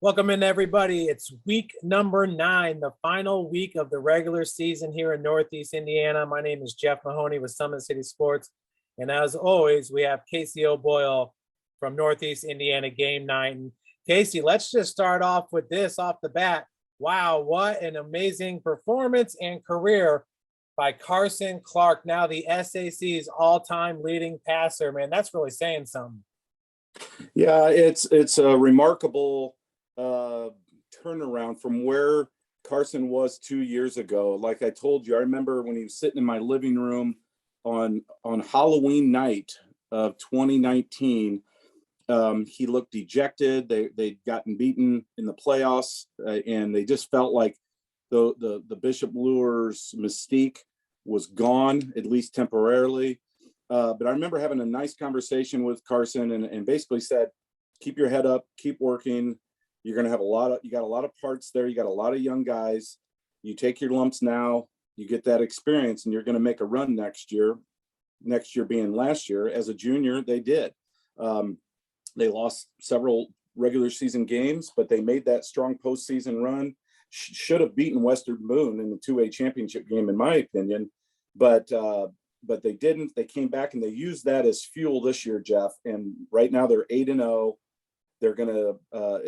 Welcome in, everybody. It's week number 9, the final week of the regular season here in Northeast Indiana. My name is Jeff Mahoney with Summit City Sports. And as always, we have Casey O'Boyle from Northeast Indiana GameNight. And Casey, let's just start off with this off the bat. Wow, what an amazing performance and career by Carson Clark, now the SAC's all-time leading passer. Man, that's really saying something. Yeah, it's a remarkable turnaround from where Carson was 2 years ago. Like I told you, I remember when he was sitting in my living room on Halloween night of 2019. He looked dejected. They'd gotten beaten in the playoffs, and they just felt like the Bishop Luers mystique was gone, at least temporarily. But I remember having a nice conversation with Carson and basically said, keep your head up, keep working. You're going to have you got a lot of parts there. You got a lot of young guys. You take your lumps now, you get that experience, and you're going to make a run next year being last year. As a junior, they did. They lost several regular season games, but they made that strong postseason run. Should have beaten Western Boone in the 2A championship game, in my opinion. But they didn't. They came back and they used that as fuel this year, Jeff. And right now they're 8-0. They're going to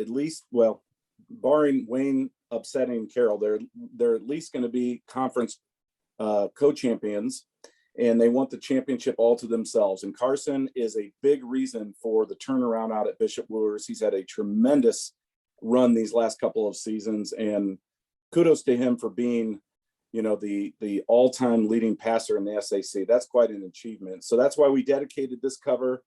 at least, well, barring Wayne upsetting Carroll, they're at least going to be conference co-champions, and they want the championship all to themselves. And Carson is a big reason for the turnaround out at Bishop Luers. He's had a tremendous run these last couple of seasons, and kudos to him for being, the all-time leading passer in the SAC. That's quite an achievement. So that's why we dedicated this cover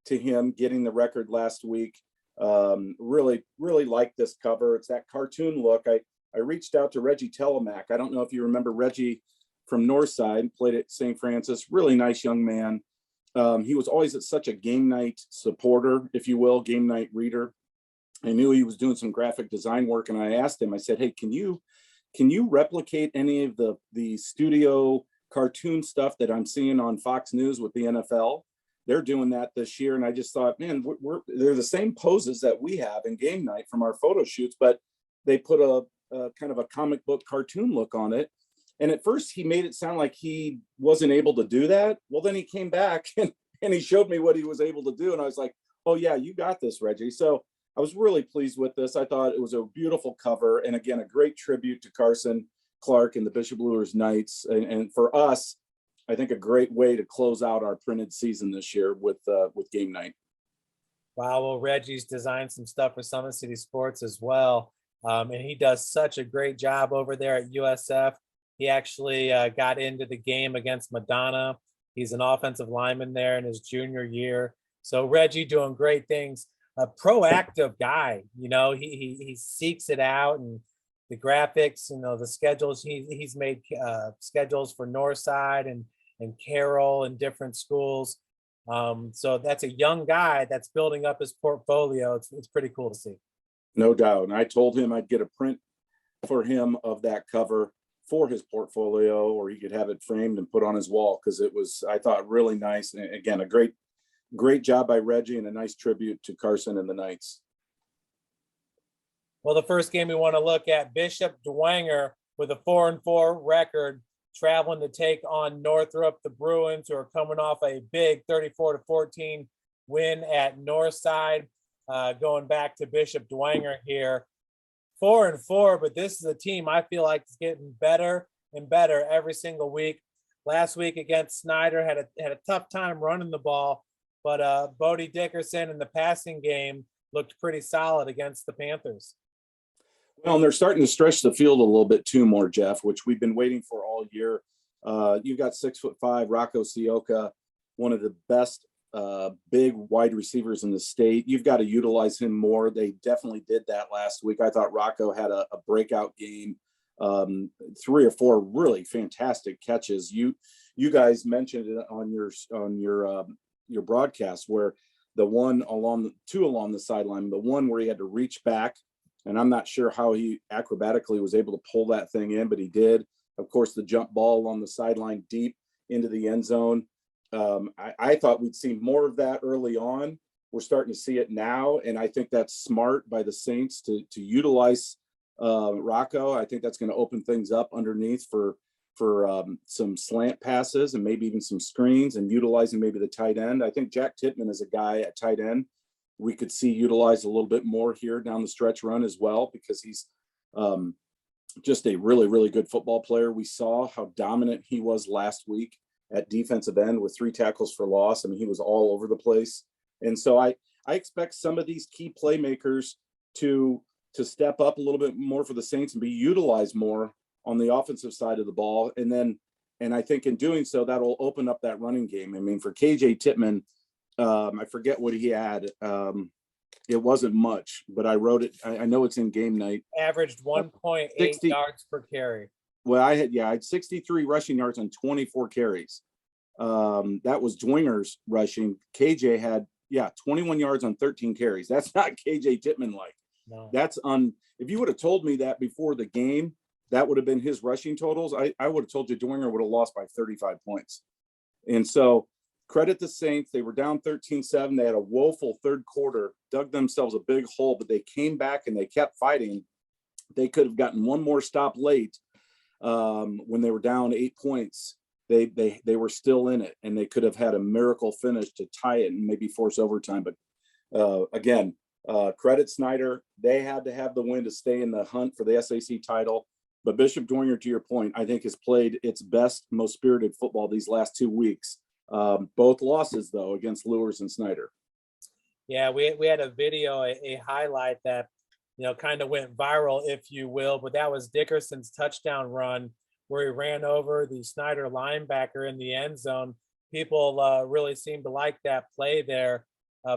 to him getting the record last week. Really like this cover. It's that cartoon look. I reached out to Reggie Telemack. I don't know if you remember Reggie from Northside, played at St. Francis, really nice young man. He was always such a GameNight supporter, if you will, GameNight reader. I knew he was doing some graphic design work, and I asked him, I said, hey, can you replicate any of the studio cartoon stuff that I'm seeing on Fox News with the NFL? They're doing that this year. And I just thought, man, they're the same poses that we have in GameNight from our photo shoots, but they put a kind of a comic book cartoon look on it. And at first he made it sound like he wasn't able to do that. Well, then he came back and he showed me what he was able to do. And I was like, oh yeah, you got this, Reggie. So I was really pleased with this. I thought it was a beautiful cover. And again, a great tribute to Carson Clark and the Bishop Luers Knights. And for us, I think a great way to close out our printed season this year with GameNight. Wow, well, Reggie's designed some stuff for Summit City Sports as well. And he does such a great job over there at USF. He actually got into the game against Madonna. He's an offensive lineman there in his junior year. So Reggie doing great things. A proactive guy, he seeks it out, and the graphics, the schedules. He's made schedules for Northside and Carroll and different schools. So that's a young guy that's building up his portfolio. It's pretty cool to see. No doubt. And I told him I'd get a print for him of that cover for his portfolio, or he could have it framed and put on his wall, because it was, I thought, really nice. And again, a great job by Reggie, and a nice tribute to Carson and the Knights. Well, the first game we want to look at, Bishop Dwenger with a 4-4 record, traveling to take on Northrop, the Bruins, who are coming off a big 34-14 win at Northside. Going back to Bishop Dwenger here, 4-4, but this is a team I feel like is getting better and better every single week. Last week against Snider had a tough time running the ball, but Bodie Dickerson in the passing game looked pretty solid against the Panthers. Well, and they're starting to stretch the field a little bit too more, Jeff, which we've been waiting for all year. You've got 6'5" Rocco Sioka, one of the best big wide receivers in the state. You've got to utilize him more. They definitely did that last week. I thought Rocco had a breakout game, 3 or 4 really fantastic catches. You guys mentioned it on your broadcast, where the one two along the sideline, the one where he had to reach back, and I'm not sure how he acrobatically was able to pull that thing in, but he did. Of course, the jump ball on the sideline deep into the end zone. I thought we'd see more of that early on, We're starting to see it now, and I think that's smart by the Saints to utilize Rocco. I think that's going to open things up underneath for some slant passes and maybe even some screens, and utilizing maybe the tight end. I think Jack Titman is a guy at tight end we could see utilized a little bit more here down the stretch run as well, because he's just a really, really good football player. We saw how dominant he was last week at defensive end with 3 tackles for loss. I mean, he was all over the place. And so I expect some of these key playmakers to step up a little bit more for the Saints and be utilized more on the offensive side of the ball. And I think in doing so, that'll open up that running game. I mean, for KJ Titman, I forget what he had. It wasn't much, but I wrote it. I know it's in GameNight. Averaged 1.8 yards per carry. Well, I had 63 rushing yards on 24 carries. That was Dwenger's rushing. KJ had 21 yards on 13 carries. That's not KJ Titman like. No. That's if you would have told me that before the game, that would have been his rushing totals. I would have told you Dwenger would have lost by 35 points. And so credit the Saints. They were down 13-7. They had a woeful third quarter, dug themselves a big hole, but they came back and they kept fighting. They could have gotten one more stop late when they were down 8 points. They were still in it, and they could have had a miracle finish to tie it and maybe force overtime. But again, credit Snider. They had to have the win to stay in the hunt for the SAC title. But Bishop Dwenger, to your point, I think has played its best, most spirited football these last 2 weeks. Both losses, though, against Luers and Snider. Yeah, we had a video, a highlight that, kind of went viral, if you will, but that was Dickerson's touchdown run where he ran over the Snider linebacker in the end zone. People really seem to like that play there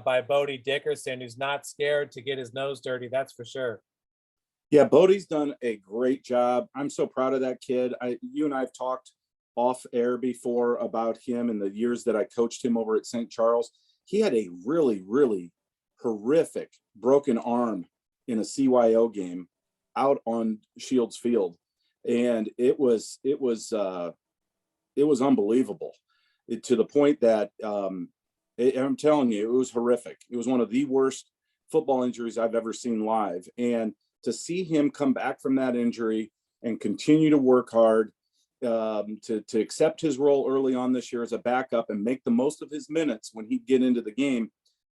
by Bodie Dickerson, who's not scared to get his nose dirty, that's for sure. Yeah, Bodie's done a great job. I'm so proud of that kid. You and I have talked off air before about him and the years that I coached him over at St. Charles. He had a really, really horrific broken arm in a CYO game out on Shields Field. And it was unbelievable to the point that I'm telling you, it was horrific. It was one of the worst football injuries I've ever seen live. And to see him come back from that injury and continue to work hard, to accept his role early on this year as a backup and make the most of his minutes when he'd get into the game,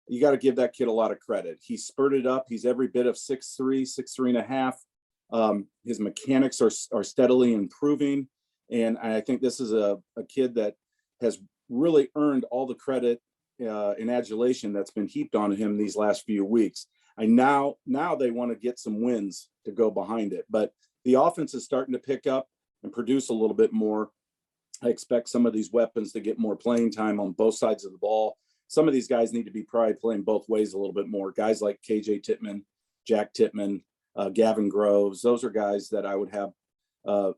you got to give that kid a lot of credit. He spurted up. He's every bit of 6'3", 6'3.5". His mechanics are steadily improving. And I think this is a kid that has really earned all the credit and adulation that's been heaped on him these last few weeks. Now they want to get some wins to go behind it, but the offense is starting to pick up and produce a little bit more. I expect some of these weapons to get more playing time on both sides of the ball. Some of these guys need to be probably playing both ways a little bit more. Guys like KJ Titman, Jack Titman, Gavin Groves, those are guys that I would have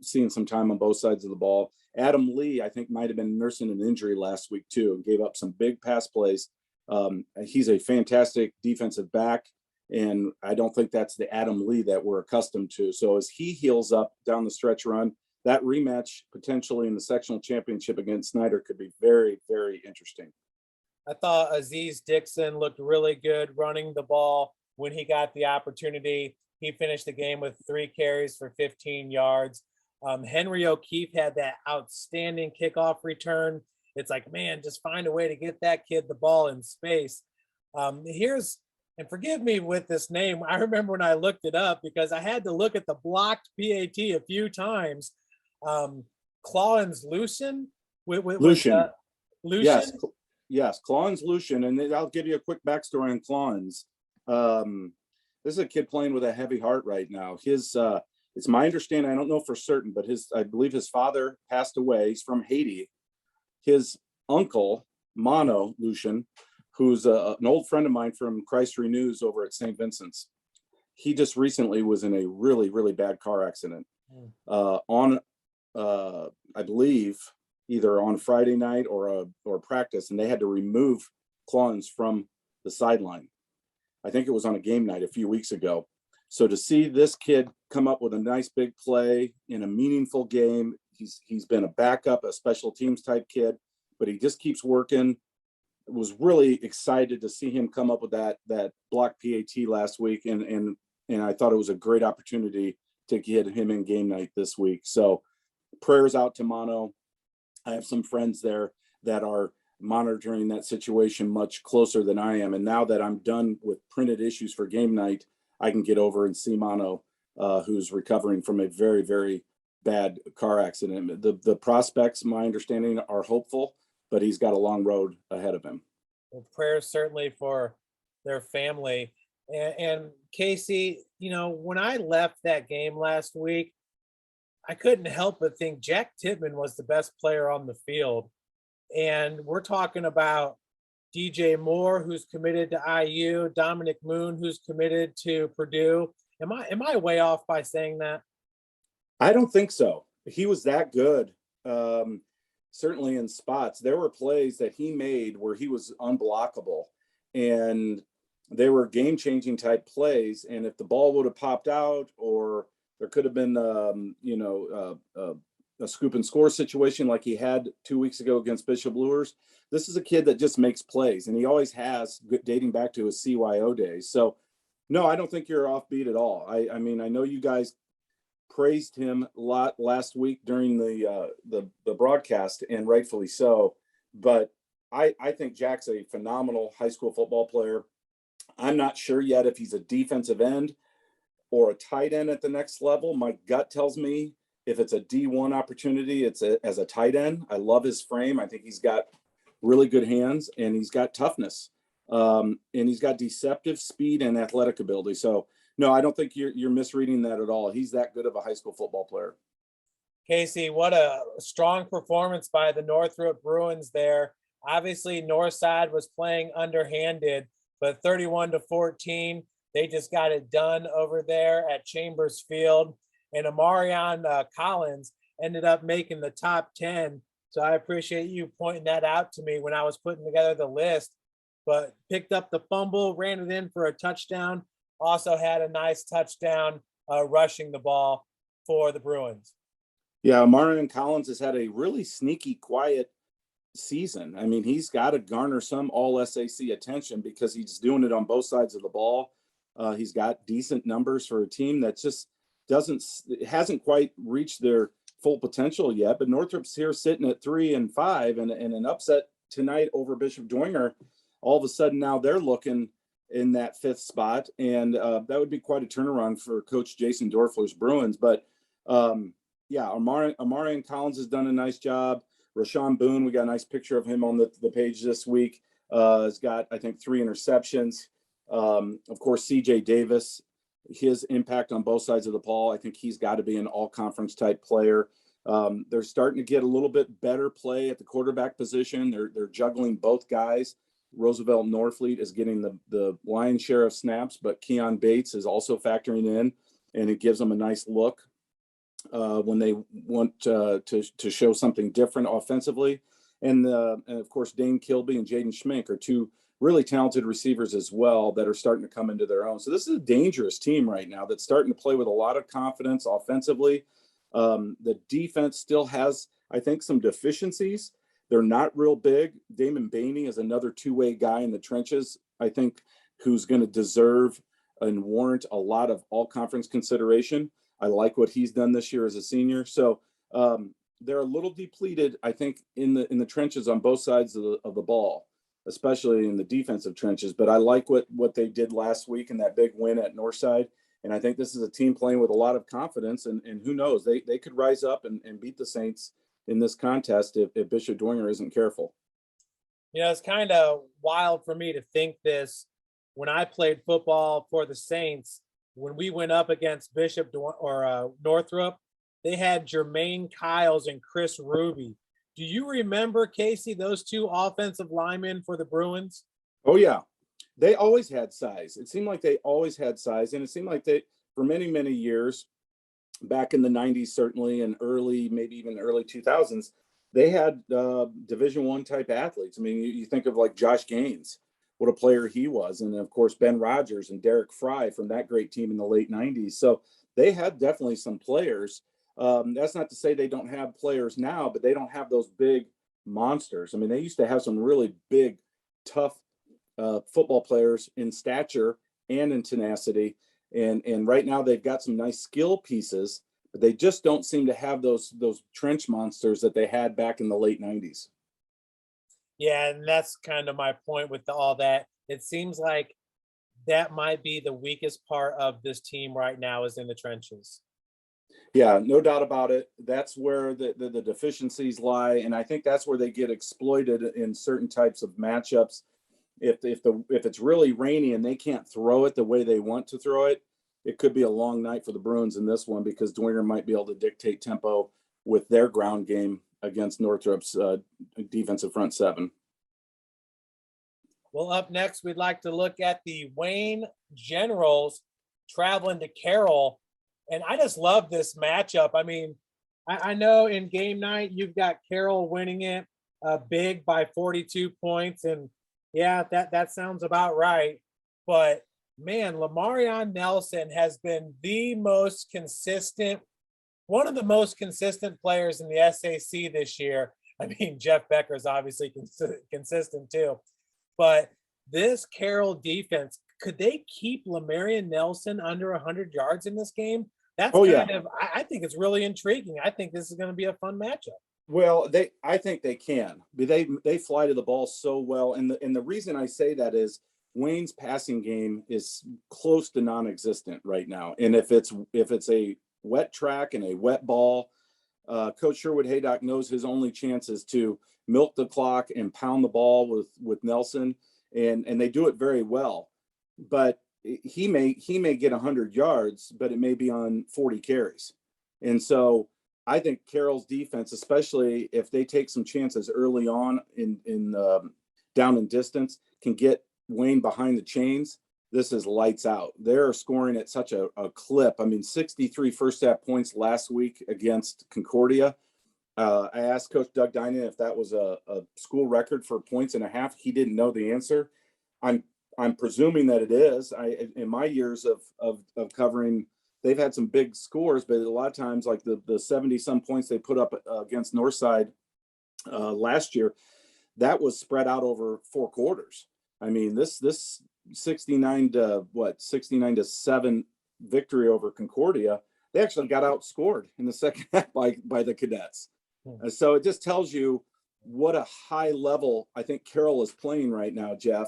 seen some time on both sides of the ball. Adam Lee, I think, might have been nursing an injury last week too, and gave up some big pass plays. He's a fantastic defensive back, and I don't think that's the Adam Lee that we're accustomed to. So as he heals up down the stretch run, that rematch potentially in the sectional championship against Snider could be very, very interesting. I thought Aziz Dixon looked really good running the ball when he got the opportunity. He finished the game with 3 carries for 15 yards. Henry O'Keefe had that outstanding kickoff return. It's like, man, just find a way to get that kid the ball in space. And forgive me with this name, I remember when I looked it up because I had to look at the blocked PAT a few times. Clawins Lucian? Lucian. Lucian? Yes, Clawins Lucian. And I'll give you a quick backstory on Clawins. This is a kid playing with a heavy heart right now. It's my understanding, I don't know for certain, but I believe his father passed away. He's from Haiti. His uncle, Mono Lucian, who's an old friend of mine from Christ Renews over at St. Vincent's. He just recently was in a really, really bad car accident I believe, either on Friday night or practice, and they had to remove Clawins from the sideline. I think it was on a game night a few weeks ago. So to see this kid come up with a nice big play in a meaningful game, he's been a backup, a special teams type kid, but he just keeps working. was really excited to see him come up with that block PAT last week, and I thought it was a great opportunity to get him in game night this week. So prayers out to Mono. I have some friends there that are monitoring that situation much closer than I am. And now that I'm done with printed issues for game night, I can get over and see Mono, who's recovering from a very, very bad car accident. The prospects, my understanding, are hopeful, but he's got a long road ahead of him. Well, prayers certainly for their family. And Casey, when I left that game last week, I couldn't help but think Jack Titman was the best player on the field. And we're talking about DJ Moore, who's committed to IU, Dominic Moon, who's committed to Purdue. Am I way off by saying that? I don't think so. He was that good. Certainly in spots. There were plays that he made where he was unblockable, and they were game-changing type plays. And if the ball would have popped out, or there could have been, a scoop and score situation like he had 2 weeks ago against Bishop Luers. This is a kid that just makes plays, and he always has, dating back to his CYO days. So, no, I don't think you're offbeat at all. I mean, I know you guys praised him a lot last week during the broadcast, and rightfully so. But I think Jack's a phenomenal high school football player. I'm not sure yet if he's a defensive end or a tight end at the next level. My gut tells me if it's a D1 opportunity, it's as a tight end. I love his frame. I think he's got really good hands, and he's got toughness, and he's got deceptive speed and athletic ability. So, no, I don't think you're misreading that at all. He's that good of a high school football player. Casey, what a strong performance by the Northrop Bruins there. Obviously, Northside was playing underhanded, but 31-14, they just got it done over there at Chambers Field. And Amarion Collins ended up making the top 10. So I appreciate you pointing that out to me when I was putting together the list. But picked up the fumble, ran it in for a touchdown. Also had a nice touchdown rushing the ball for the Bruins. Yeah, Amarion Collins has had a really sneaky, quiet season. I mean, he's got to garner some all SAC attention because he's doing it on both sides of the ball. He's got decent numbers for a team that just hasn't quite reached their full potential yet. But Northrop's here sitting at 3-5, and an upset tonight over Bishop Dwenger. All of a sudden now they're looking in that 5th spot, and that would be quite a turnaround for Coach Jason Dorfler's Bruins. But yeah, Amarion Collins has done a nice job. Rashawn Boone, we got a nice picture of him on the page this week. Has got, I think, 3 interceptions. Of course, CJ Davis, his impact on both sides of the ball, I think he's got to be an all-conference type player. They're starting to get a little bit better play at the quarterback position. They're juggling both guys. Roosevelt Norfleet is getting the lion's share of snaps, but Keon Bates is also factoring in, and it gives them a nice look when they want to show something different offensively. And of course, Dane Kilby and Jaden Schmink are 2 really talented receivers as well that are starting to come into their own. So this is a dangerous team right now that's starting to play with a lot of confidence offensively. The defense still has, I think, some deficiencies. They're not real big. Damon Bainey is another 2-way guy in the trenches, I think, who's going to deserve and warrant a lot of all-conference consideration. I like what he's done this year as a senior. So they're a little depleted, I think, in the trenches on both sides of the ball, especially in the defensive trenches. But I like what they did last week in that big win at Northside. And I think this is a team playing with a lot of confidence. And who knows, they could rise up and beat the Saints in this contest if Bishop Dwenger isn't careful. It's kind of wild for me to think this. When I played football for the Saints, when we went up against Bishop or Northrop, they had Jermaine Kyles and Chris Ruby. Do you remember, Casey, those 2 offensive linemen for the Bruins? Oh, yeah. They always had size. It seemed like they always had size. And it seemed like they, for many, many years, back in the 90s, certainly, and maybe even early 2000s, they had Division I type athletes. I mean, you think of like Josh Gaines, what a player he was. And of course, Ben Rogers and Derek Fry from that great team in the late 90s. So they had definitely some players. That's not to say they don't have players now, but they don't have those big monsters. I mean, they used to have some really big tough football players in stature and in tenacity. And right now they've got some nice skill pieces, but they just don't seem to have those trench monsters that they had back in the late 90s. Yeah, and that's kind of my point with all that. It seems like that might be the weakest part of this team right now is in the trenches. Yeah, no doubt about it. That's where the deficiencies lie, and I think that's where they get exploited in certain types of matchups. If it's really rainy and they can't throw it the way they want to throw it, it could be a long night for the Bruins in this one because Dwenger might be able to dictate tempo with their ground game against Northrop's defensive front seven. Well, up next, we'd like to look at the Wayne Generals traveling to Carroll. And I just love this matchup. I mean, I know in game night, you've got Carroll winning it big by 42 points. And yeah, that sounds about right. But man, Lamarion Nelson has been the most consistent, one of the most consistent players in the SAC this year. I mean, Jeff Becker is obviously consistent too. But this Carroll defense, could they keep Lamarion Nelson under 100 yards in this game? That's I think it's really intriguing. I think this is going to be a fun matchup. Well, I think they can. They fly to the ball so well, and the reason I say that is Wayne's passing game is close to non-existent right now. And if it's a wet track and a wet ball, Coach Sherwood Haydock knows his only chance is to milk the clock and pound the ball with Nelson, and they do it very well. But he may get 100 yards, but it may be on 40 carries. And so I think Carroll's defense, especially if they take some chances early on in down in distance, can get Wayne behind the chains. This is lights out. They're scoring at such a clip. I mean, 63 first half points last week against Concordia. I asked Coach Doug Dinan if that was a school record for points and a half. He didn't know the answer. I'm presuming that it is. In my years of covering, they've had some big scores, but a lot of times, like the 70 some points they put up against Northside last year, that was spread out over 4 quarters. I mean, this 69 to 7 victory over Concordia, they actually got outscored in the second half by the Cadets. So it just tells you what a high level I think Carroll is playing right now, Jeff.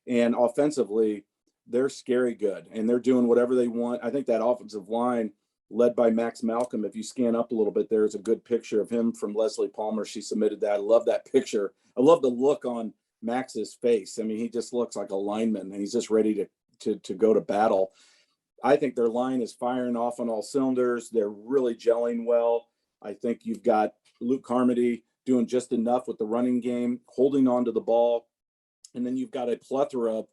And offensively, they're scary good, and they're doing whatever they want. I think that offensive line, led by Max Malcolm, if you scan up a little bit, there's a good picture of him from Leslie Palmer. She submitted that. I love that picture. I love the look on Max's face. I mean, he just looks like a lineman, and he's just ready to go to battle. I think their line is firing off on all cylinders. They're really gelling well. I think you've got Luke Carmody doing just enough with the running game, holding on to the ball. And then you've got a plethora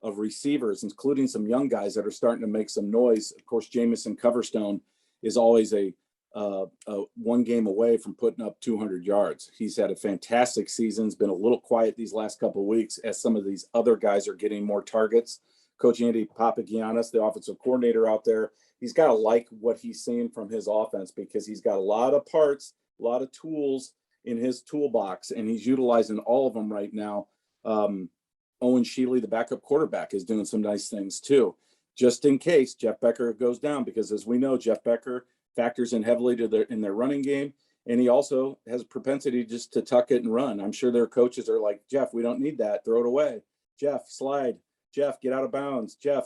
of receivers, including some young guys that are starting to make some noise. Of course, Jamison Coverstone is always a one game away from putting up 200 yards. He's had a fantastic season. It's been a little quiet these last couple of weeks as some of these other guys are getting more targets. Coach Andy Papagiannis, the offensive coordinator out there, he's got to like what he's seeing from his offense because he's got a lot of parts, a lot of tools in his toolbox, and he's utilizing all of them right now. Owen Shealy, the backup quarterback, is doing some nice things too, just in case Jeff Becker goes down, because as we know, Jeff Becker factors in heavily in their running game, and he also has a propensity just to tuck it and run. I'm sure their coaches are like, Jeff, we don't need that. Throw it away. Jeff, slide. Jeff, get out of bounds. Jeff,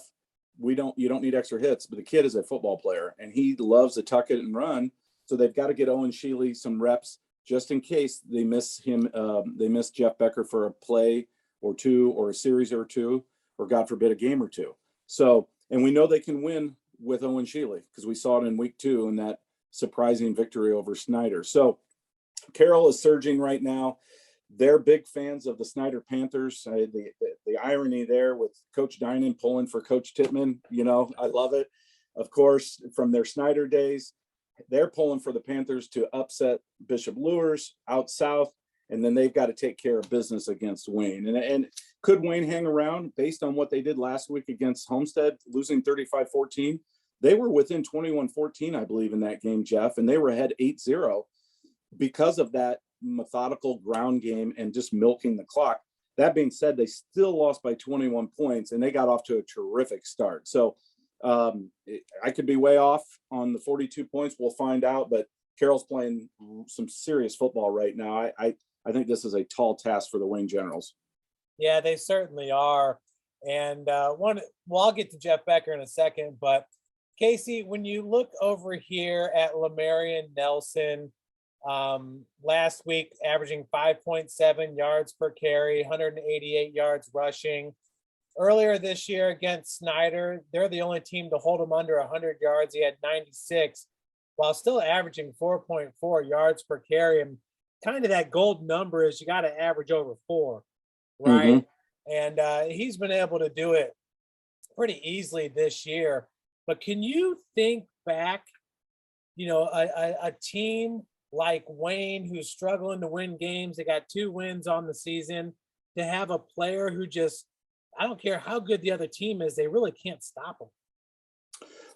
you don't need extra hits. But the kid is a football player, and he loves to tuck it and run. So they've got to get Owen Shealy some reps just in case they miss him. They miss Jeff Becker for a play or two, or a series or two, or God forbid a game or two. So, and we know they can win with Owen Shealy because we saw it in week 2 in that surprising victory over Snider. So Carroll is surging right now. They're big fans of the Snider Panthers. The irony there with Coach Dinan pulling for Coach Tittman, I love it. Of course, from their Snider days, they're pulling for the Panthers to upset Bishop Luers out south. And then they've got to take care of business against Wayne. And could Wayne hang around based on what they did last week against Homestead, losing 35-14? They were within 21-14, I believe, in that game, Jeff, and they were ahead 8-0 because of that methodical ground game and just milking the clock. That being said, they still lost by 21 points, and they got off to a terrific start. So I could be way off on the 42 points. We'll find out, but Carroll's playing some serious football right now. I think this is a tall task for the Wayne Generals. Yeah, they certainly are. And I'll get to Jeff Becker in a second, but Casey, when you look over here at Lamarian Nelson, last week averaging 5.7 yards per carry, 188 yards rushing. Earlier this year against Snider, they're the only team to hold him under 100 yards. He had 96, while still averaging 4.4 yards per carry. And kind of that gold number is you got to average over 4, right? And he's been able to do it pretty easily this year. But can you think back, a team like Wayne, who's struggling to win games, they got 2 wins on the season, to have a player who just, I don't care how good the other team is, they really can't stop them.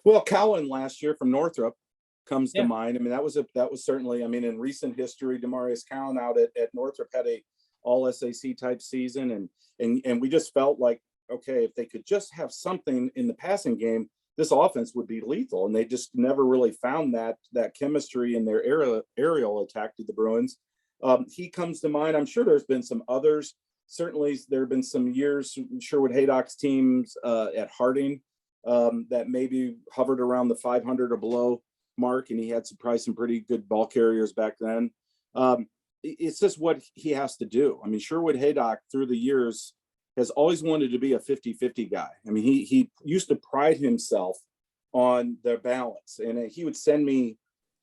Well, Cowan last year from Northrop comes to mind. I mean, that was certainly, I mean, in recent history, Demarius Cowan out at Northrop had a all SAC type season. And we just felt like, okay, if they could just have something in the passing game, this offense would be lethal. And they just never really found that chemistry in their aerial attack to the Bruins. He comes to mind. I'm sure there's been some others. Certainly there have been some years, Sherwood Haydock's teams at Harding that maybe hovered around the 500 or below mark, and he had probably some pretty good ball carriers back then. It's just what he has to do. I mean, Sherwood Haydock through the years has always wanted to be a 50-50 guy. I mean, he used to pride himself on their balance, and he would send me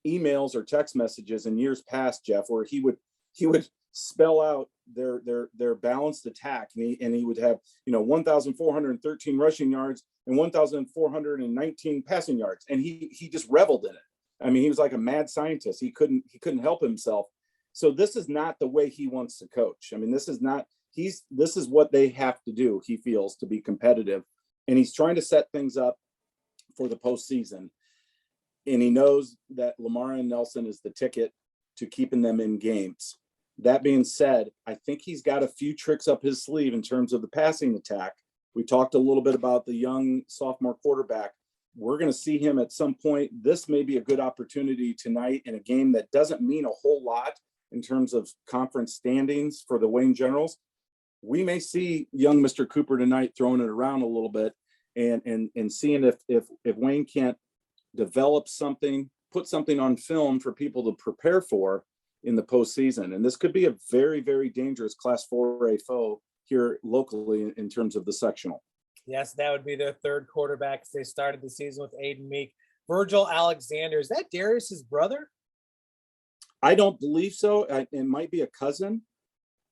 emails or text messages in years past, Jeff, where he would spell out their balanced attack, and he would have 1,413 rushing yards and 1,419 passing yards, and he just reveled in it. I mean, he was like a mad scientist. He couldn't help himself. So this is not the way he wants to coach. I mean, this is what they have to do, he feels, to be competitive, and he's trying to set things up for the postseason. And he knows that Lamarian Nelson is the ticket to keeping them in games. That being said, I think he's got a few tricks up his sleeve in terms of the passing attack. We talked a little bit about the young sophomore quarterback. We're going to see him at some point. This may be a good opportunity tonight in a game that doesn't mean a whole lot in terms of conference standings for the Wayne Generals. We may see young Mr. Cooper tonight throwing it around a little bit and seeing if Wayne can't develop something, put something on film for people to prepare for in the postseason. And this could be a very, very dangerous Class 4A foe here locally in terms of the sectional. Yes, that would be their third quarterback. They started the season with Aiden Meek. Virgil Alexander, is that Darius's brother? I don't believe so. It might be a cousin.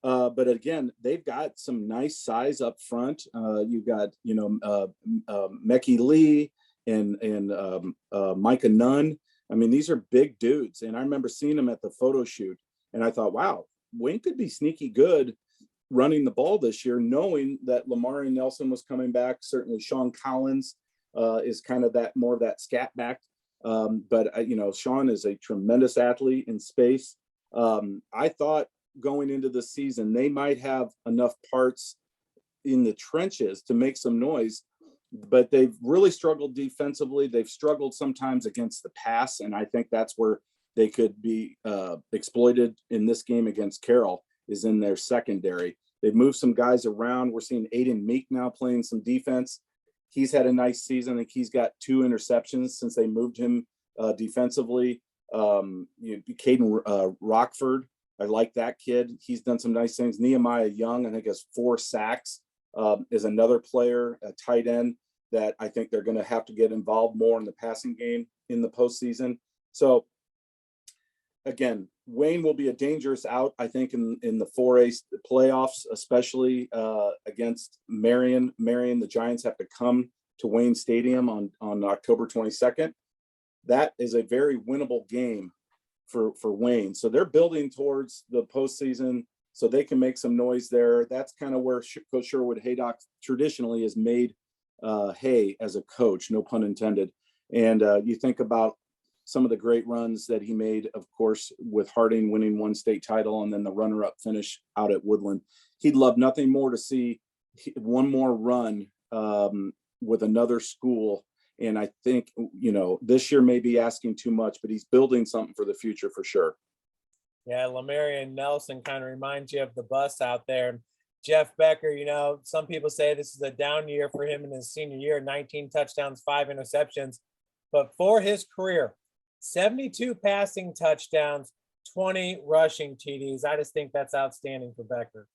But again, they've got some nice size up front. You've got, Mecky Lee and Micah Nunn. I mean, these are big dudes. And I remember seeing them at the photo shoot. And I thought, wow, Wayne could be sneaky good running the ball this year, knowing that Lamarian Nelson was coming back. Certainly Sean Collins is kind of more of that scat back. But Sean is a tremendous athlete in space. I thought going into the season, they might have enough parts in the trenches to make some noise, but they've really struggled defensively. They've struggled sometimes against the pass, and I think that's where they could be exploited in this game against Carroll, is in their secondary. They've moved some guys around. We're seeing Aiden Meek now playing some defense. He's had a nice season. I think he's got 2 interceptions since they moved him defensively. Caden Rockford, I like that kid. He's done some nice things. Nehemiah Young, I think, has 4 sacks, is another player, a tight end, that I think they're going to have to get involved more in the passing game in the postseason. So, again, Wayne will be a dangerous out, I think, in the 4A playoffs, especially against Marion. The Giants have to come to Wayne Stadium on October 22nd. That is a very winnable game for Wayne. So they're building towards the postseason so they can make some noise there. That's kind of where Coach Sherwood Haydock traditionally has made hay as a coach, no pun intended. And you think about some of the great runs that he made, of course, with Harding winning 1 state title and then the runner-up finish out at Woodland. he'd love nothing more to see one more run with another school. And I think, this year may be asking too much, but he's building something for the future for sure. Yeah, Lamarian Nelson kind of reminds you of the bus out there. Jeff Becker, some people say this is a down year for him in his senior year, 19 touchdowns, 5 interceptions. But for his career, 72 passing touchdowns, 20 rushing TDs. I just think that's outstanding for Becker.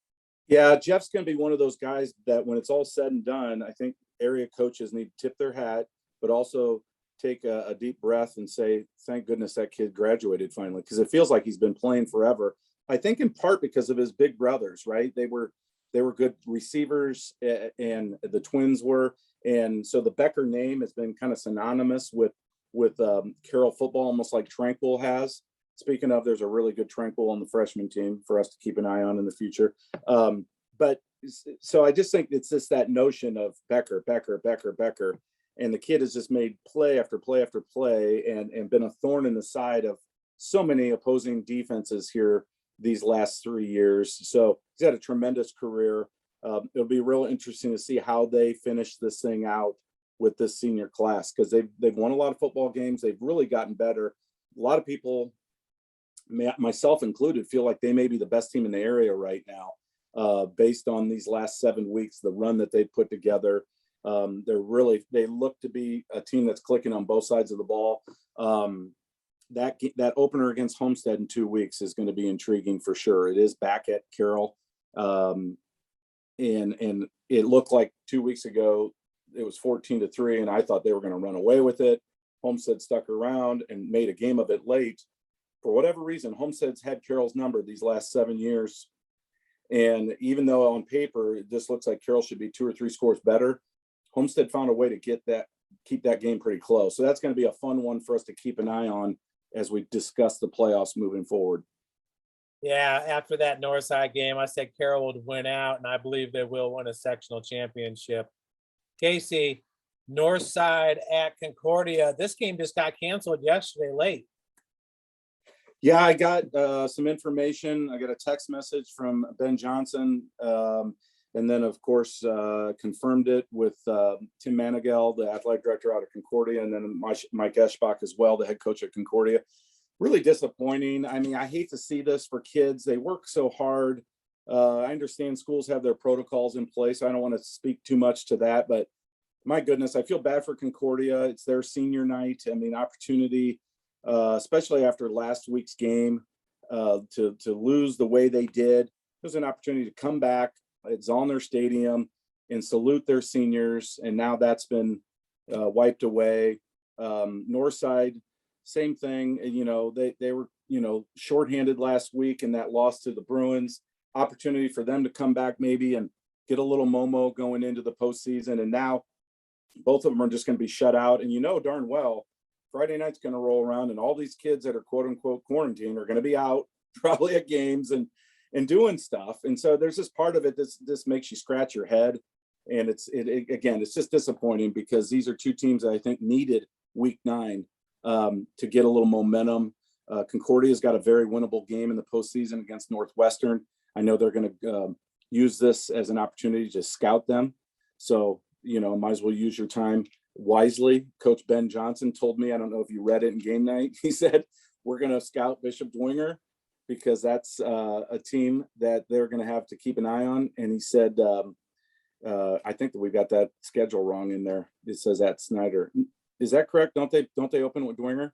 Yeah, Jeff's going to be one of those guys that when it's all said and done, I think area coaches need to tip their hat, but also take a deep breath and say, thank goodness that kid graduated finally, because it feels like he's been playing forever. I think in part because of his big brothers, right? They were good receivers, and the twins were. And so the Becker name has been kind of synonymous with Carroll football, almost like Tranquil has. Speaking of, there's a really good Tranquil on the freshman team for us to keep an eye on in the future. But so I just think it's just that notion of Becker. And the kid has just made play after play after play and been a thorn in the side of so many opposing defenses here these last 3 years. So he's had a tremendous career. It'll be real interesting to see how they finish this thing out with this senior class, because they've won a lot of football games. They've really gotten better. A lot of people, myself included, feel like they may be the best team in the area right now, based on these last 7 weeks, the run that they've put together. They look to be a team that's clicking on both sides of the ball. That opener against Homestead in 2 weeks is going to be intriguing for sure. It is back at Carroll. And it looked like 2 weeks ago it was 14-3, and I thought they were going to run away with it. Homestead stuck around and made a game of it late. For whatever reason, Homestead's had Carroll's number these last 7 years. And even though on paper this looks like Carroll should be 2 or 3 scores better, Homestead found a way to keep that game pretty close. So that's going to be a fun one for us to keep an eye on as we discuss the playoffs moving forward. Yeah, after that Northside game, I said Carroll would win out, and I believe they will win a sectional championship. Casey, Northside at Concordia. This game just got canceled yesterday late. Yeah, I got some information. I got a text message from Ben Johnson, and then, of course, confirmed it with Tim Manigal, the athletic director out of Concordia, and then Mike Eschbach as well, the head coach at Concordia. Really disappointing. I mean, I hate to see this for kids. They work so hard. I understand schools have their protocols in place. I don't want to speak too much to that, but my goodness, I feel bad for Concordia. It's their senior night. I mean, opportunity, especially after last week's game, to lose the way they did. It was an opportunity to come back. It's on their stadium and salute their seniors. And now that's been wiped away. Northside, same thing. They were, shorthanded last week in that loss to the Bruins. Opportunity for them to come back maybe and get a little Momo going into the postseason. And now both of them are just going to be shut out. And darn well, Friday night's going to roll around and all these kids that are quote unquote quarantined are going to be out probably at games and doing stuff. And so there's this part of it this makes you scratch your head. And it's just disappointing because these are two teams that I think needed week 9 to get a little momentum. Concordia's got a very winnable game in the postseason against Northwestern. I know they're going to use this as an opportunity to scout them. So, might as well use your time wisely. Coach Ben Johnson told me, I don't know if you read it in Game Night, he said, we're going to scout Bishop Dwenger because that's a team that they're going to have to keep an eye on. And he said, I think that we've got that schedule wrong in there. It says at Snider. Is that correct? Don't they open with Dwenger?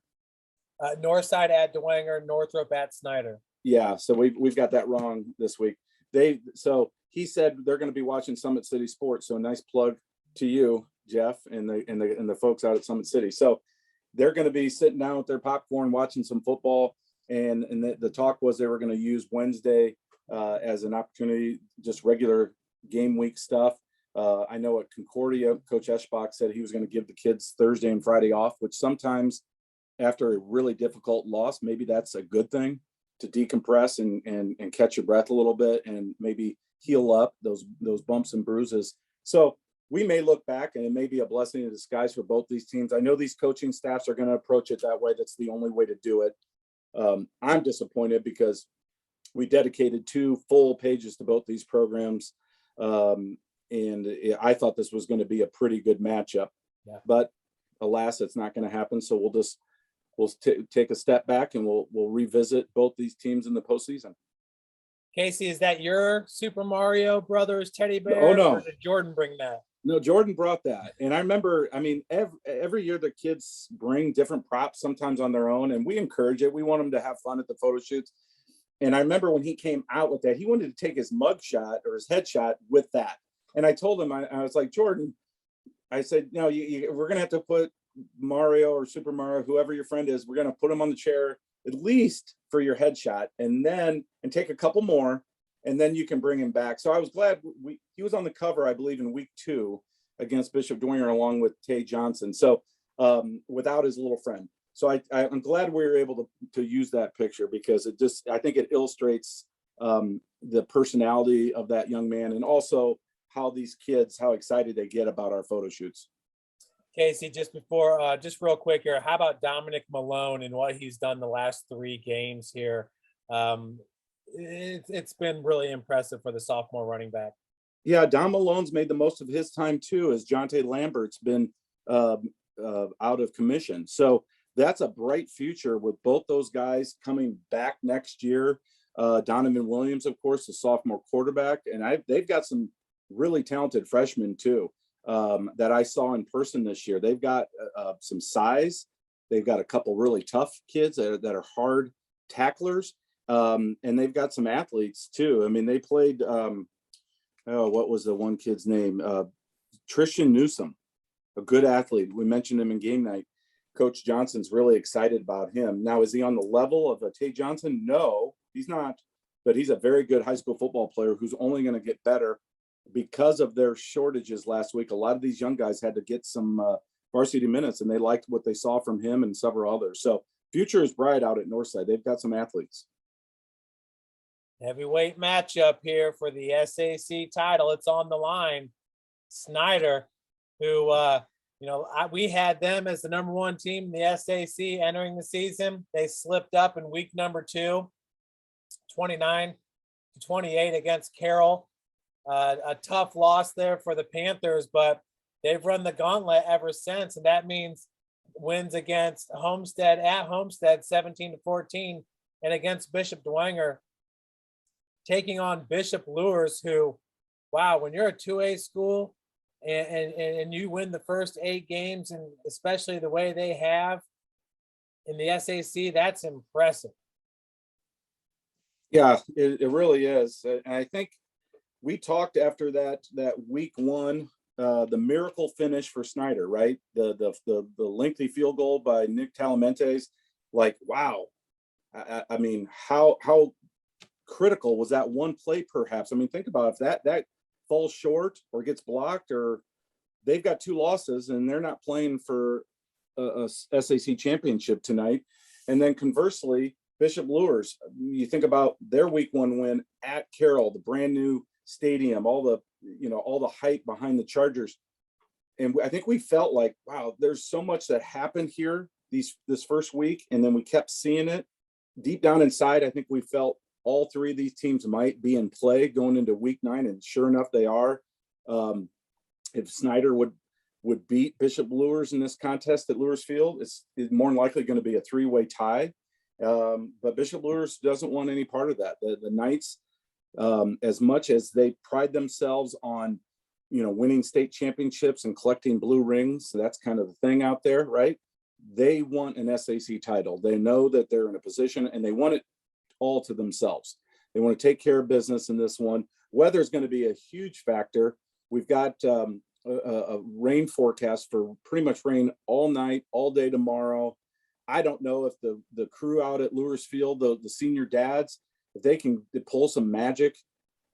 Northside at Dwenger, Northrop at Snider. Yeah, so we've got that wrong this week. So he said they're going to be watching Summit City Sports. So a nice plug to you, Jeff, and the folks out at Summit City. So they're going to be sitting down with their popcorn, watching some football. And the talk was they were going to use Wednesday as an opportunity, just regular game week stuff. I know at Concordia, Coach Eschbach said he was going to give the kids Thursday and Friday off, which sometimes after a really difficult loss, maybe that's a good thing to decompress and catch your breath a little bit and maybe heal up those bumps and bruises. So we may look back and it may be a blessing in disguise for both these teams. I know these coaching staffs are going to approach it that way. That's the only way to do it. I'm disappointed because we dedicated 2 full pages to both these programs. And I thought this was going to be a pretty good matchup, but alas, it's not going to happen. So we'll take a step back and we'll revisit both these teams in the postseason. Casey, is that your Super Mario Brothers teddy bear? Oh, no. Or did Jordan bring that? No, Jordan brought that. And I remember, I mean, every year the kids bring different props, sometimes on their own, and we encourage it. We want them to have fun at the photo shoots. And I remember when he came out with that, he wanted to take his mug shot or his headshot with that. And I told him, I was like, Jordan, I said, no, we're going to have to put Mario or Super Mario, whoever your friend is, we're going to put him on the chair at least for your headshot, and take a couple more, and then you can bring him back. So I was glad he was on the cover, I believe, in week 2 against Bishop Dwenger along with Tay Johnson. So without his little friend. So I'm glad we were able to use that picture, because I think it illustrates the personality of that young man, and also how these kids, how excited they get about our photo shoots. Casey, just real quick here, how about Dominic Malone and what he's done the last 3 games here? It's been really impressive for the sophomore running back. Yeah, Dom Malone's made the most of his time too, as Jonte Lambert's been out of commission. So that's a bright future with both those guys coming back next year. Donovan Williams, of course, the sophomore quarterback, and they've got some really talented freshmen too. That I saw in person this year. They've got some size. They've got a couple really tough kids that are hard tacklers. And they've got some athletes too. I mean, they played, what was the one kid's name? Tristan Newsom, a good athlete. We mentioned him in game night. Coach Johnson's really excited about him. Now, is he on the level of a Tay Johnson? No, he's not. But he's a very good high school football player who's only going to get better. Because of their shortages last week, a lot of these young guys had to get some varsity minutes, and they liked what they saw from him and several others. So future is bright out at Northside. They've got some athletes. Heavyweight matchup here for the SAC title. It's on the line. Snider, who, we had them as the number 1 team in the SAC entering the season. They slipped up in week number 2, 29-28 against Carroll. A tough loss there for the Panthers, but they've run the gauntlet ever since, and that means wins against Homestead at Homestead 17-14, and against Bishop Dwenger, taking on Bishop Luers, who, wow, when you're a 2A school and you win the first 8 games, and especially the way they have in the SAC, that's impressive. Yeah, it really is. And I think we talked after that week 1, the miracle finish for Snider, right? The lengthy field goal by Nick Talamentes. Like, wow. I mean, how critical was that one play? Perhaps. I mean, think about if that falls short or gets blocked, or they've got 2 losses and they're not playing for a SAC championship tonight. And then conversely, Bishop Luers, you think about their week 1 win at Carroll, the brand new stadium, all the hype behind the Chargers. And I think we felt like, wow, there's so much that happened here this first week. And then we kept seeing it deep down inside. I think we felt all 3 of these teams might be in play going into week 9. And sure enough, they are. If Snider would beat Bishop Luers in this contest at Luers Field, it's more than likely going to be a 3-way tie. But Bishop Luers doesn't want any part of that. The Knights, as much as they pride themselves on, winning state championships and collecting blue rings, that's kind of the thing out there, right? They want an SAC title. They know that they're in a position, and they want it all to themselves. They want to take care of business in this one. Weather is going to be a huge factor. We've got a rain forecast for pretty much rain all night, all day tomorrow. I don't know if the crew out at Luers Field, the senior dads, if they can pull some magic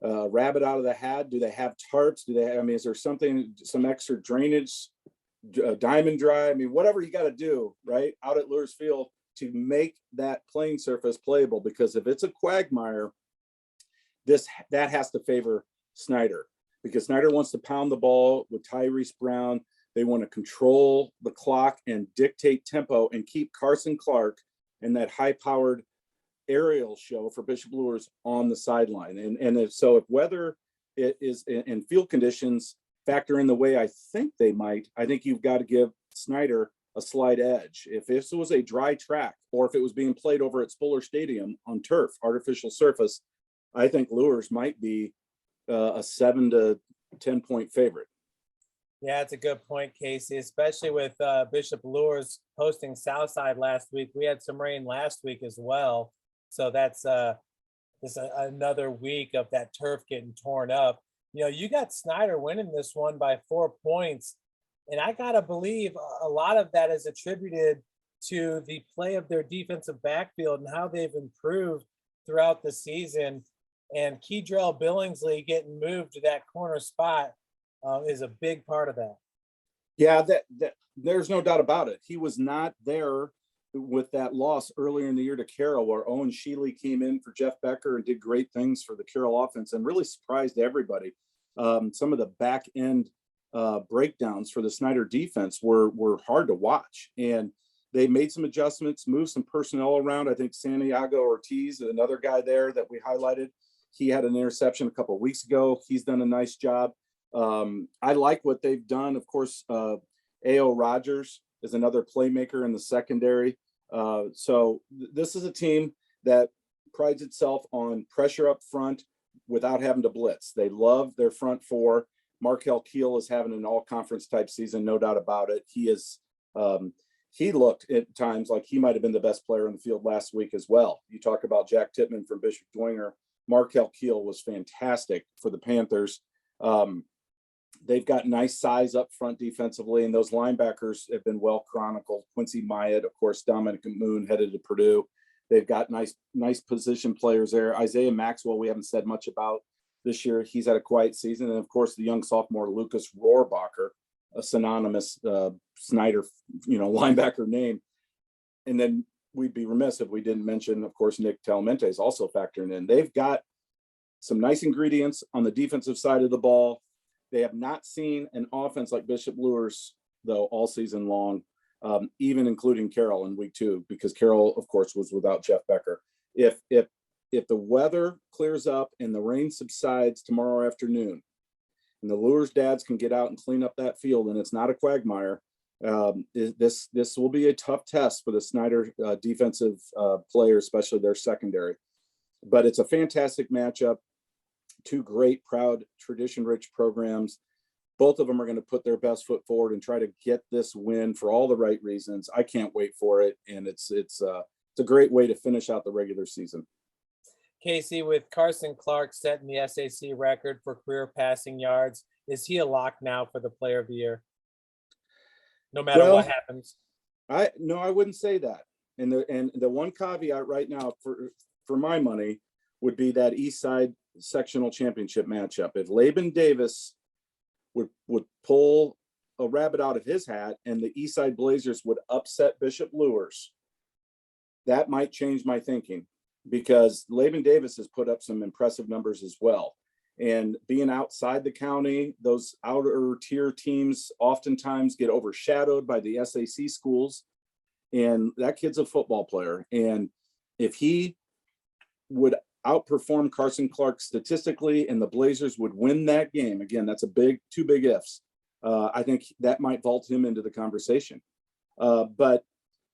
rabbit out of the hat. Do they have tarps? Is there some extra drainage, diamond dry? I mean, whatever you got to do, right, out at Luers Field to make that playing surface playable, because if it's a quagmire, that has to favor Snider, because Snider wants to pound the ball with Tyrese Brown. They want to control the clock and dictate tempo and keep Carson Clark and that high-powered aerial show for Bishop Luers on the sideline. And if weather is and field conditions factor in the way I think they might, I think you've got to give Snider a slight edge. If this was a dry track, or if it was being played over at Spuller Stadium on turf, artificial surface, I think Luers might be a 7 to 10 point favorite. Yeah, it's a good point, Casey, especially with Bishop Luers hosting Southside last week. We had some rain last week as well. So that's another week of that turf getting torn up. You know, you got Snider winning this one by 4 points. And I got to believe a lot of that is attributed to the play of their defensive backfield and how they've improved throughout the season. And Keydrell Billingsley getting moved to that corner spot is a big part of that. Yeah, that there's no doubt about it. He was not there with that loss earlier in the year to Carroll, where Owen Shealy came in for Jeff Becker and did great things for the Carroll offense and really surprised everybody. Some of the back end breakdowns for the Snider defense were hard to watch, and they made some adjustments, moved some personnel around. I think Santiago Ortiz, another guy there that we highlighted, he had an interception a couple of weeks ago. He's done a nice job. I like what they've done. Of course, A.O. Rogers is another playmaker in the secondary. So this is a team that prides itself on pressure up front without having to blitz. They love their front four. Markel Keel is having an all-conference type season, no doubt about it. He looked at times like he might have been the best player in the field last week as well. You talk about Jack Tippmann from Bishop Dwenger. Markel Keel was fantastic for the Panthers. They've got nice size up front defensively, and those linebackers have been well chronicled. Quincy Myatt, of course, Dominic Moon headed to Purdue. They've got nice position players there. Isaiah Maxwell, we haven't said much about this year. He's had a quiet season. And of course, the young sophomore, Lucas Rohrbacher, a synonymous Snider, linebacker name. And then we'd be remiss if we didn't mention, of course, Nick Talmente is also factoring in. They've got some nice ingredients on the defensive side of the ball. They have not seen an offense like Bishop Luers, though, all season long, even including Carroll in week 2, because Carroll, of course, was without Jeff Becker. If the weather clears up and the rain subsides tomorrow afternoon, and the Luers dads can get out and clean up that field, and it's not a quagmire, this will be a tough test for the Snider defensive players, especially their secondary. But it's a fantastic matchup. Two great, proud, tradition-rich programs. Both of them are going to put their best foot forward and try to get this win for all the right reasons. I can't wait for it, and it's a great way to finish out the regular season. Casey, with Carson Clark setting the SAC record for career passing yards, is he a lock now for the Player of the Year? No matter what happens. I wouldn't say that. And the one caveat right now for my money would be that East Side sectional championship matchup. If Laban Davis would pull a rabbit out of his hat and the East Side Blazers would upset Bishop Luers, that might change my thinking, because Laban Davis has put up some impressive numbers as well. And being outside the county, those outer tier teams oftentimes get overshadowed by the SAC schools. And that kid's a football player. And if he would outperform Carson Clark statistically and the Blazers would win that game, again, that's two big ifs. I think that might vault him into the conversation. But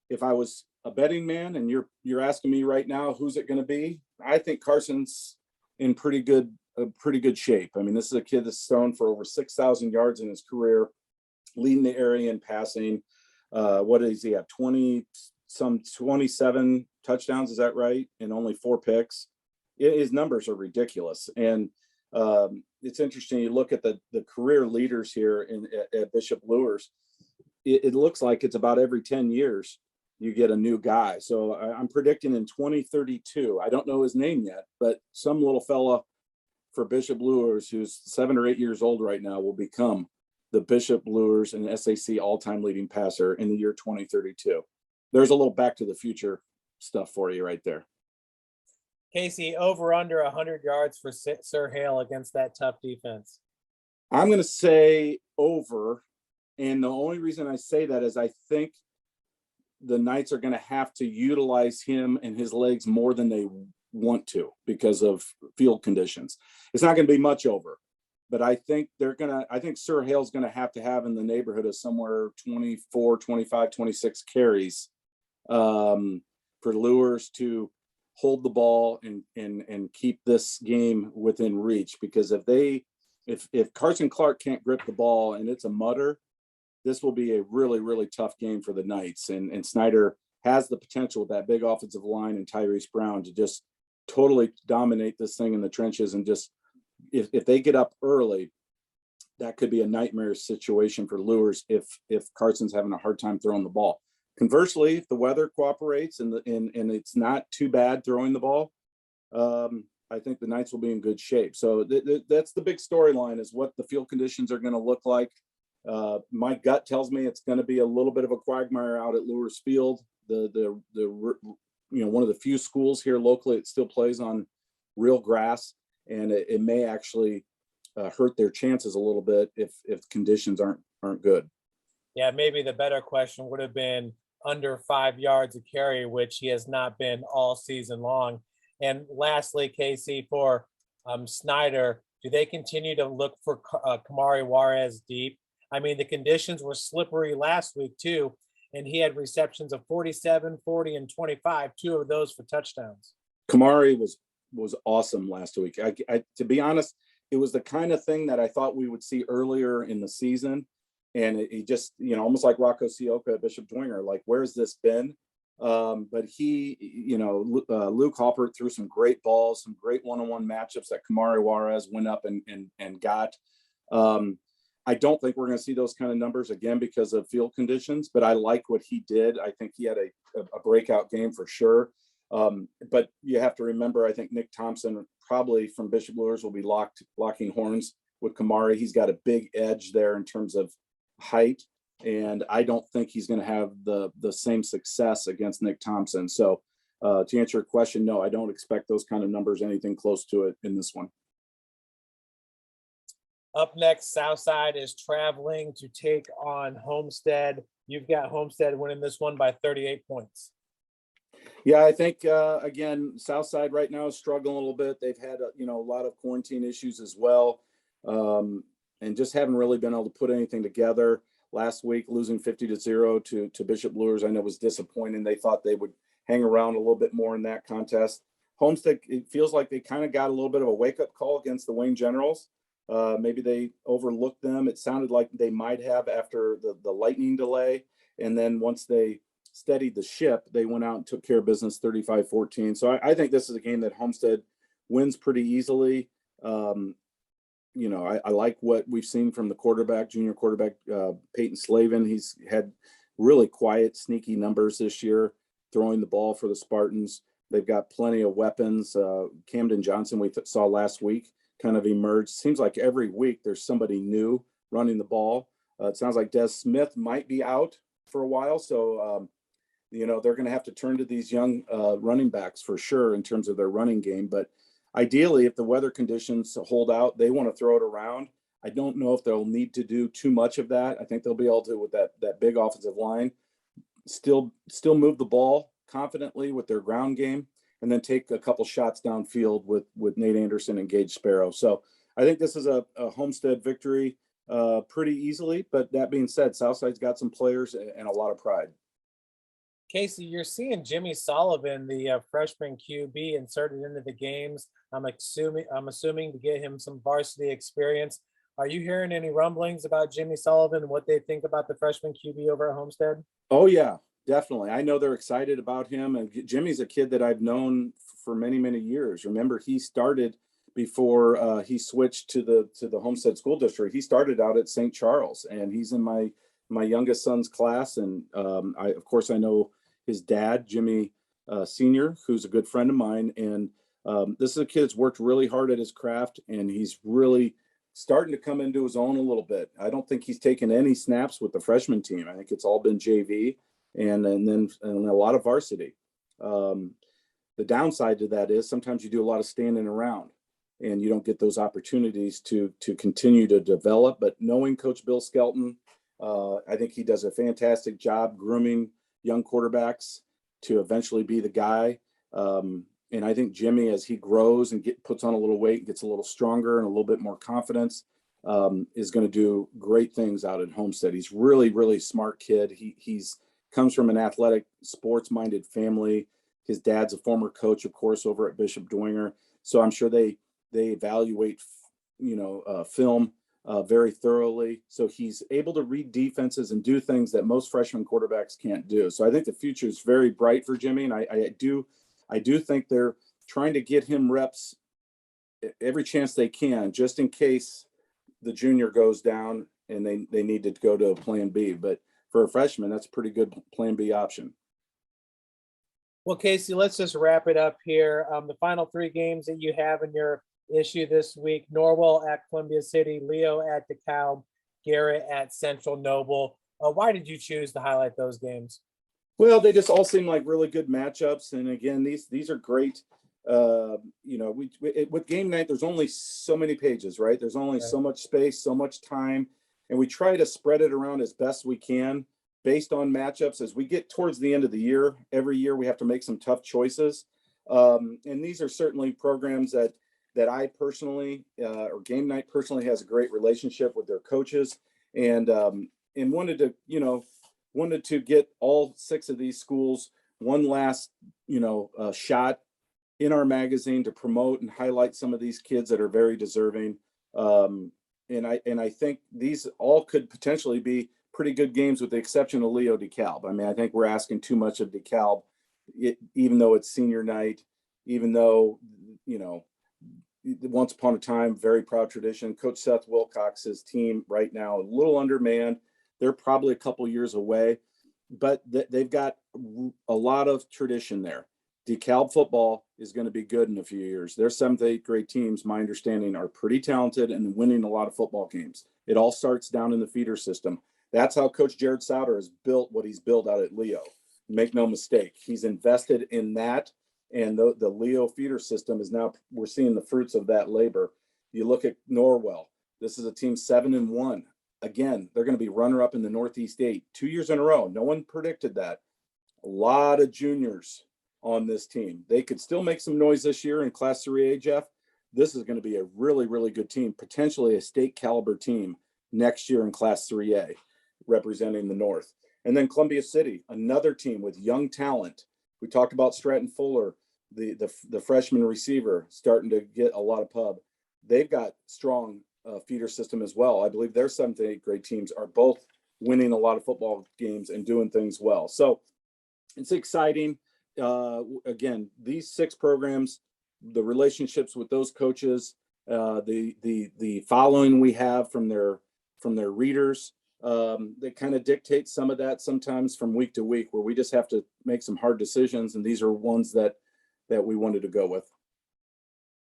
if I was a betting man and you're asking me right now, who's it going to be? I think Carson's in pretty good shape. I mean, this is a kid that's thrown for over 6,000 yards in his career, leading the area in passing. What does he have? 27 touchdowns. Is that right? And only 4 picks. His numbers are ridiculous. And it's interesting. You look at the career leaders here at Bishop Luers. It looks like it's about every 10 years you get a new guy. So I'm predicting in 2032, I don't know his name yet, but some little fella for Bishop Luers who's 7 or 8 years old right now will become the Bishop Luers and SAC all-time leading passer in the year 2032. There's a little Back to the Future stuff for you right there. Casey, over under 100 yards for Sir Hale against that tough defense. I'm going to say over. And the only reason I say that is I think the Knights are going to have to utilize him and his legs more than they want to because of field conditions. It's not going to be much over, but I think I think Sir Hale's going to have in the neighborhood of somewhere 24, 25, 26 carries for Luers to hold the ball and keep this game within reach. Because if Carson Clark can't grip the ball and it's a mutter, this will be a really, really tough game for the Knights. And Snider has the potential with that big offensive line and Tyrese Brown to just totally dominate this thing in the trenches. And just, if they get up early, that could be a nightmare situation for Luers if Carson's having a hard time throwing the ball. Conversely, if the weather cooperates and it's not too bad throwing the ball, I think the Knights will be in good shape. So that's the big storyline, is what the field conditions are going to look like. My gut tells me it's going to be a little bit of a quagmire out at Luers Field. One of the few schools here locally that still plays on real grass, and it may actually hurt their chances a little bit if conditions aren't good. Yeah, maybe the better question would have been under 5 yards of carry, which he has not been all season long. And lastly, Casey, for Snider, do they continue to look for Kamari Juarez deep? I mean, the conditions were slippery last week too, and he had receptions of 47, 40, and 25, 2 of those for touchdowns. Kamari was awesome last week. I to be honest, it was the kind of thing that I thought we would see earlier in the season. And he just, almost like Rocco Sioka at Bishop Dwenger, like, where's this been? But he, Luke Halpert threw some great balls, some great one-on-one matchups that Kamari Juarez went up and got. I don't think we're going to see those kind of numbers again because of field conditions, but I like what he did. I think he had a breakout game for sure. But you have to remember, I think Nick Thompson probably from Bishop Luers will be locking horns with Kamari. He's got a big edge there in terms of height, and I don't think he's going to have the same success against Nick Thompson. So to answer your question, no, I don't expect those kind of numbers, anything close to it in this one. Up next, Southside is traveling to take on Homestead. You've got Homestead winning this one by 38 points. Yeah, I think, again, Southside right now is struggling a little bit. They've had, a lot of quarantine issues as well, and just haven't really been able to put anything together. Last week, losing 50-0 to Bishop Luers, I know was disappointing. They thought they would hang around a little bit more in that contest. Homestead, it feels like they kind of got a little bit of a wake-up call against the Wayne Generals. Maybe they overlooked them. It sounded like they might have after the lightning delay. And then once they steadied the ship, they went out and took care of business 35-14. So I think this is a game that Homestead wins pretty easily. I like what we've seen from the quarterback, junior quarterback, Peyton Slavin. He's had really quiet, sneaky numbers this year, throwing the ball for the Spartans. They've got plenty of weapons. Camden Johnson, we saw last week, kind of emerged. Seems like every week there's somebody new running the ball. It sounds like Des Smith might be out for a while. So, they're going to have to turn to these young running backs for sure in terms of their running game. But ideally, if the weather conditions hold out, they want to throw it around. I don't know if they'll need to do too much of that. I think they'll be able to, with that big offensive line, still move the ball confidently with their ground game, and then take a couple shots downfield with Nate Anderson and Gage Sparrow. So I think this is a Homestead victory pretty easily. But that being said, Southside's got some players and a lot of pride. Casey, you're seeing Jimmy Sullivan, the freshman QB, inserted into the games. I'm assuming to get him some varsity experience. Are you hearing any rumblings about Jimmy Sullivan and what they think about the freshman QB over at Homestead? Oh yeah, definitely. I know they're excited about him. And Jimmy's a kid that I've known for many, many years. Remember, he started before he switched to the Homestead School District. He started out at St. Charles, and he's in my youngest son's class. And I know his dad, Jimmy Sr., who's a good friend of mine. And this is a kid that's worked really hard at his craft, and he's really starting to come into his own a little bit. I don't think he's taken any snaps with the freshman team. I think it's all been JV and then a lot of varsity. The downside to that is sometimes you do a lot of standing around and you don't get those opportunities to continue to develop. But knowing Coach Bill Skelton, I think he does a fantastic job grooming young quarterbacks to eventually be the guy. And I think Jimmy, as he grows and puts on a little weight, gets a little stronger and a little bit more confidence, is going to do great things out at Homestead. He's really, really smart kid. He's comes from an athletic, sports-minded family. His dad's a former coach, of course, over at Bishop Dwenger. So I'm sure they evaluate, film very thoroughly. So he's able to read defenses and do things that most freshman quarterbacks can't do. So I think the future is very bright for Jimmy, and I do think they're trying to get him reps every chance they can, just in case the junior goes down and they need to go to a plan B. But for a freshman, that's a pretty good plan B option. Well, Casey, let's just wrap it up here. The final 3 games that you have in your issue this week: Norwell at Columbia City, Leo at DeKalb, Garrett at Central Noble. Why did you choose to highlight those games? Well, they just all seem like really good matchups. And again, these are great. With GameNight, there's only so many pages, right? There's only so much space, so much time. And we try to spread it around as best we can based on matchups. As we get towards the end of the year, every year we have to make some tough choices. And these are certainly programs that I personally, or GameNight personally, has a great relationship with their coaches, and wanted to get all 6 of these schools one last, shot in our magazine to promote and highlight some of these kids that are very deserving. And I think these all could potentially be pretty good games, with the exception of Leo DeKalb. I mean, I think we're asking too much of DeKalb, even though it's senior night, even though, once upon a time, very proud tradition. Coach Seth Wilcox's team right now, a little undermanned. They're probably a couple years away, but they've got a lot of tradition there. DeKalb football is going to be good in a few years. Their 7th, 8th grade teams, my understanding, are pretty talented and winning a lot of football games. It all starts down in the feeder system. That's how Coach Jared Souter has built what he's built out at Leo. Make no mistake. He's invested in that. And the Leo feeder system is now, we're seeing the fruits of that labor. You look at Norwell. This is a team 7-1. Again, they're going to be runner-up in the Northeast 8 2 years in a row. No one predicted that. A lot of juniors on this team. They could still make some noise this year in Class 3A, Jeff. This is going to be a really, really good team, potentially a state caliber team next year in Class 3A, representing the North. And then Columbia City, another team with young talent. We talked about Stratton Fuller, the freshman receiver, starting to get a lot of pub. They've got strong feeder system as well. I believe their 7th to 8th grade teams are both winning a lot of football games and doing things well. So it's exciting. Again, these 6 programs, the relationships with those coaches, the following we have from their readers, they kind of dictate some of that sometimes from week to week, where we just have to make some hard decisions. And these are ones that we wanted to go with.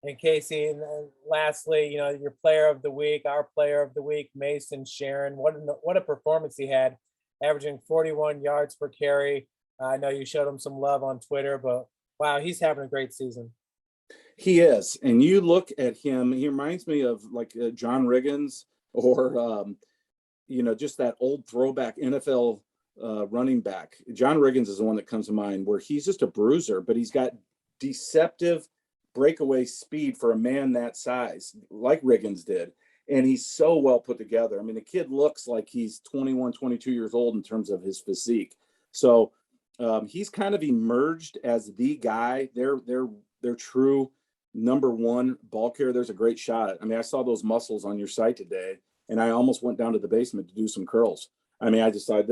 And Casey, and lastly, your player of the week, our player of the week, Mason Sharon. What a performance he had, averaging 41 yards per carry. I know you showed him some love on Twitter, but wow, he's having a great season. He is. And you look at him, he reminds me of like John Riggins, or, just that old throwback NFL running back. John Riggins is the one that comes to mind, where he's just a bruiser, but he's got deceptive breakaway speed for a man that size, like Riggins did. And he's so well put together. I mean, the kid looks like he's 21, 22 years old in terms of his physique. So he's kind of emerged as the guy, their true number 1 ball carrier. There's a great shot. I mean, I saw those muscles on your site today, and I almost went down to the basement to do some curls. I mean, I just thought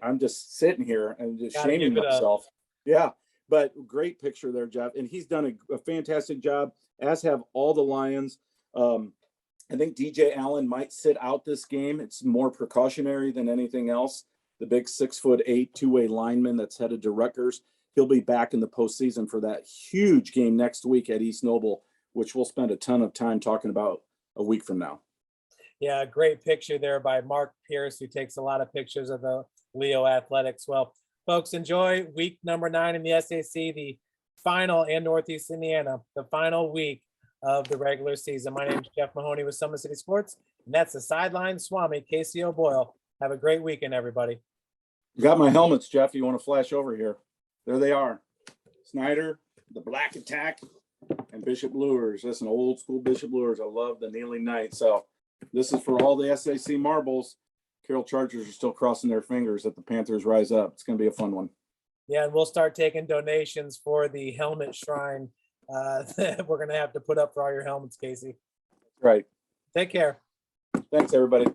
I'm just sitting here and just shaming myself. Yeah. But great picture there, Jeff. And he's done a fantastic job, as have all the Lions. I think DJ Allen might sit out this game. It's more precautionary than anything else. The big 6'8" two-way lineman that's headed to Rutgers. He'll be back in the postseason for that huge game next week at East Noble, which we'll spend a ton of time talking about a week from now. Yeah, great picture there by Mark Pierce, who takes a lot of pictures of the Leo Athletics. Well, folks, enjoy week number 9 in the SAC, the final in Northeast Indiana, the final week of the regular season. My name is Jeff Mahoney with Summit City Sports, and that's the Sideline Swami, Casey O'Boyle. Have a great weekend, everybody. Got my helmets, Jeff. You want to flash over here? There they are. Snider, the Black Attack, and Bishop Luers. That's an old school Bishop Luers. I love the Kneeling Knight. So this is for all the SAC marbles. Carroll Chargers are still crossing their fingers that the Panthers rise up. It's going to be a fun one. Yeah, and we'll start taking donations for the helmet shrine that we're going to have to put up for all your helmets, Casey. Right. Take care. Thanks, everybody.